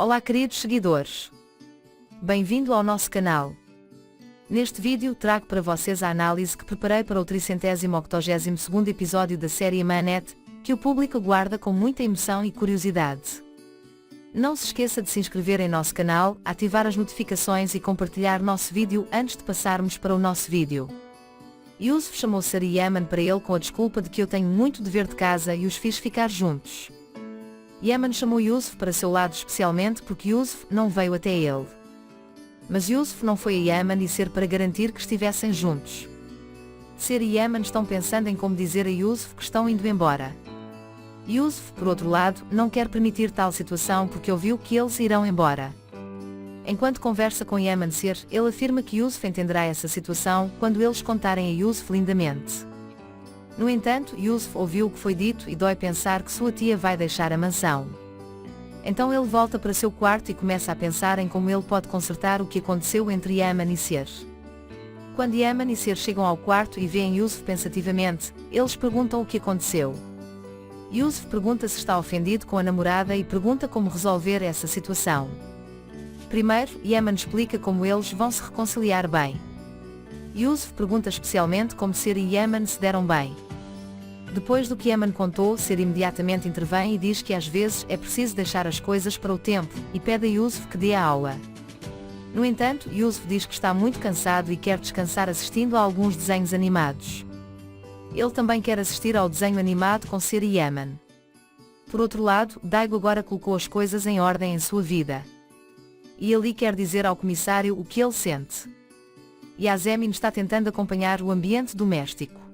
Olá queridos seguidores. Bem-vindo ao nosso canal. Neste vídeo trago para vocês a análise que preparei para o 382º episódio da série Manette, que o público aguarda com muita emoção e curiosidade. Não se esqueça de se inscrever em nosso canal, ativar as notificações e compartilhar nosso vídeo antes de passarmos para o nosso vídeo. Yusuf chamou Sara e Yaman para ele com a desculpa de que eu tenho muito dever de casa e os fiz ficar juntos. Yaman chamou Yusuf para seu lado especialmente porque Yusuf não veio até ele. Mas Yusuf não foi a Yaman e Sara para garantir que estivessem juntos. Sara e Yaman estão pensando em como dizer a Yusuf que estão indo embora. Yusuf, por outro lado, não quer permitir tal situação porque ouviu que eles irão embora. Enquanto conversa com Yaman Sara, ele afirma que Yusuf entenderá essa situação quando eles contarem a Yusuf lindamente. No entanto, Yusuf ouviu o que foi dito e dói pensar que sua tia vai deixar a mansão. Então ele volta para seu quarto e começa a pensar em como ele pode consertar o que aconteceu entre Yaman e Sara. Quando Yaman e Sara chegam ao quarto e veem Yusuf pensativamente, eles perguntam o que aconteceu. Yusuf pergunta se está ofendido com a namorada e pergunta como resolver essa situação. Primeiro, Yaman explica como eles vão se reconciliar bem. Yusuf pergunta especialmente como Sara e Yaman se deram bem. Depois do que Yaman contou, Sara imediatamente intervém e diz que às vezes é preciso deixar as coisas para o tempo, e pede a Yusuf que dê a aula. No entanto, Yusuf diz que está muito cansado e quer descansar assistindo a alguns desenhos animados. Ele também quer assistir ao desenho animado com Sara e Yaman. Por outro lado, Daigo agora colocou as coisas em ordem em sua vida. E ele quer dizer ao comissário o que ele sente. Yasemin está tentando acompanhar o ambiente doméstico.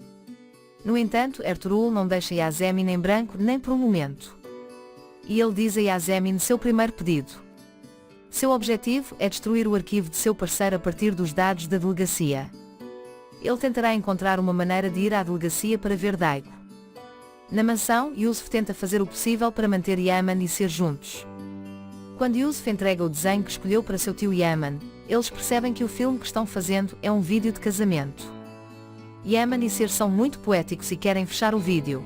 No entanto, Ertuğrul não deixa Yasemin em branco nem por um momento. E ele diz a Yasemin seu primeiro pedido. Seu objetivo é destruir o arquivo de seu parceiro a partir dos dados da delegacia. Ele tentará encontrar uma maneira de ir à delegacia para ver Daigo. Na mansão, Yusuf tenta fazer o possível para manter Yaman e Sara juntos. Quando Yusuf entrega o desenho que escolheu para seu tio Yaman, eles percebem que o filme que estão fazendo é um vídeo de casamento. Yaman e Sara são muito poéticos e querem fechar o vídeo.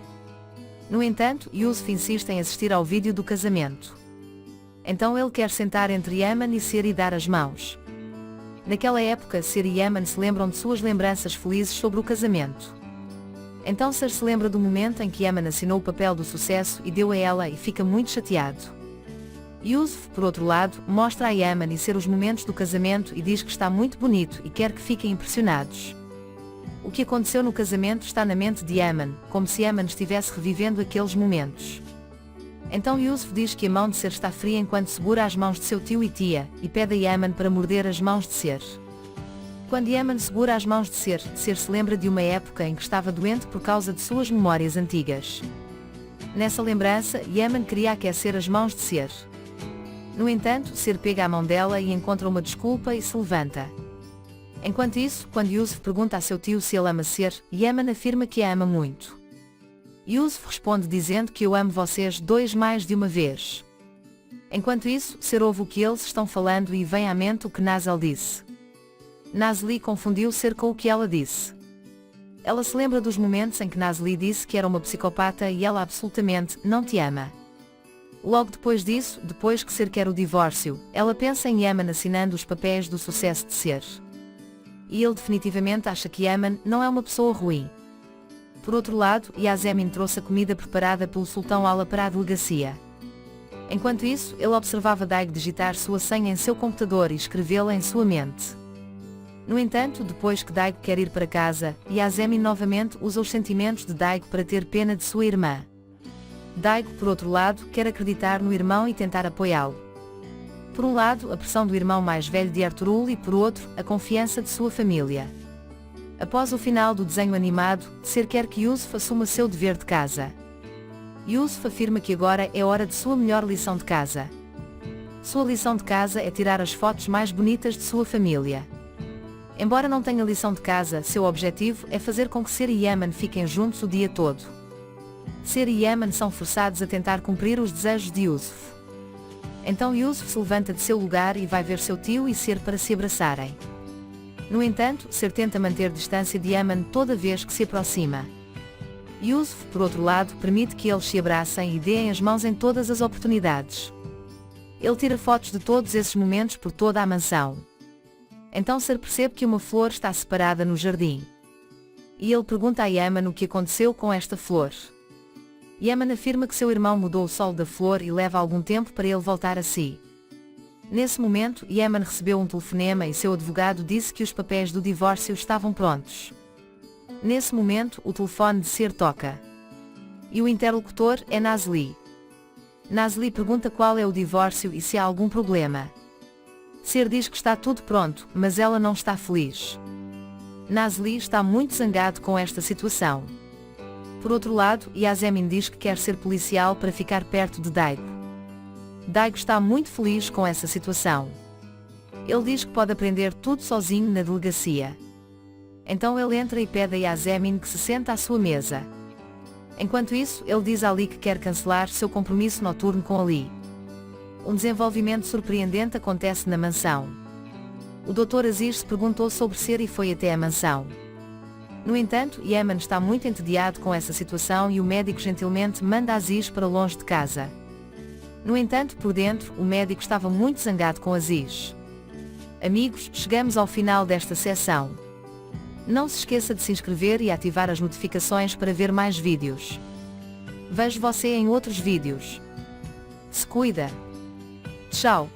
No entanto, Yusuf insiste em assistir ao vídeo do casamento. Então ele quer sentar entre Yaman e Sara e dar as mãos. Naquela época, Sara e Yaman se lembram de suas lembranças felizes sobre o casamento. Então Sara se lembra do momento em que Yaman assinou o papel do sucesso e deu a ela e fica muito chateado. Yusuf, por outro lado, mostra a Yaman e Sara os momentos do casamento e diz que está muito bonito e quer que fiquem impressionados. O que aconteceu no casamento está na mente de Yaman, como se Yaman estivesse revivendo aqueles momentos. Então Yusuf diz que a mão de Sara está fria enquanto segura as mãos de seu tio e tia, e pede a Yaman para morder as mãos de Sara. Quando Yaman segura as mãos de Sara se lembra de uma época em que estava doente por causa de suas memórias antigas. Nessa lembrança, Yaman queria aquecer as mãos de Sara. No entanto, Sara pega a mão dela e encontra uma desculpa e se levanta. Enquanto isso, quando Yusuf pergunta a seu tio se ele ama Sara, Yaman afirma que a ama muito. Yusuf responde dizendo que eu amo vocês dois mais de uma vez. Enquanto isso, Sara ouve o que eles estão falando e vem à mente o que Nazli disse. Nazli confundiu Sara com o que ela disse. Ela se lembra dos momentos em que Nazli disse que era uma psicopata e ela absolutamente não te ama. Logo depois disso, depois que Sara quer o divórcio, ela pensa em Yaman assinando os papéis do sucesso de Sara. E ele definitivamente acha que Yaman não é uma pessoa ruim. Por outro lado, Yasemin trouxe a comida preparada pelo sultão Ala para a delegacia. Enquanto isso, ele observava Daigo digitar sua senha em seu computador e escrevê-la em sua mente. No entanto, depois que Daigo quer ir para casa, Yasemin novamente usa os sentimentos de Daigo para ter pena de sua irmã. Daigo, por outro lado, quer acreditar no irmão e tentar apoiá-lo. Por um lado, a pressão do irmão mais velho de Ertuğrul e por outro, a confiança de sua família. Após o final do desenho animado, Sara quer que Yusuf assuma seu dever de casa. Yusuf afirma que agora é hora de sua melhor lição de casa. Sua lição de casa é tirar as fotos mais bonitas de sua família. Embora não tenha lição de casa, seu objetivo é fazer com que Sara e Yaman fiquem juntos o dia todo. Sara e Yaman são forçados a tentar cumprir os desejos de Yusuf. Então Yusuf se levanta de seu lugar e vai ver seu tio e Sara para se abraçarem. No entanto, Sara tenta manter distância de Yaman toda vez que se aproxima. Yusuf, por outro lado, permite que eles se abracem e deem as mãos em todas as oportunidades. Ele tira fotos de todos esses momentos por toda a mansão. Então Sir percebe que uma flor está separada no jardim. E ele pergunta a Yaman o que aconteceu com esta flor. Yaman afirma que seu irmão mudou o solo da flor e leva algum tempo para ele voltar a si. Nesse momento, Yaman recebeu um telefonema e seu advogado disse que os papéis do divórcio estavam prontos. Nesse momento, o telefone de Sir toca. E o interlocutor é Nazli. Nazli pergunta qual é o divórcio e se há algum problema. Sir diz que está tudo pronto, mas ela não está feliz. Nazli está muito zangado com esta situação. Por outro lado, Yasemin diz que quer ser policial para ficar perto de Daigo. Daigo está muito feliz com essa situação. Ele diz que pode aprender tudo sozinho na delegacia. Então ele entra e pede a Yasemin que se sente à sua mesa. Enquanto isso, ele diz a Ali que quer cancelar seu compromisso noturno com Ali. Um desenvolvimento surpreendente acontece na mansão. O Dr. Aziz se perguntou sobre Sir e foi até a mansão. No entanto, Yaman está muito entediado com essa situação e o médico gentilmente manda Aziz para longe de casa. No entanto, por dentro, o médico estava muito zangado com Aziz. Amigos, chegamos ao final desta sessão. Não se esqueça de se inscrever e ativar as notificações para ver mais vídeos. Vejo você em outros vídeos. Se cuida. Tchau.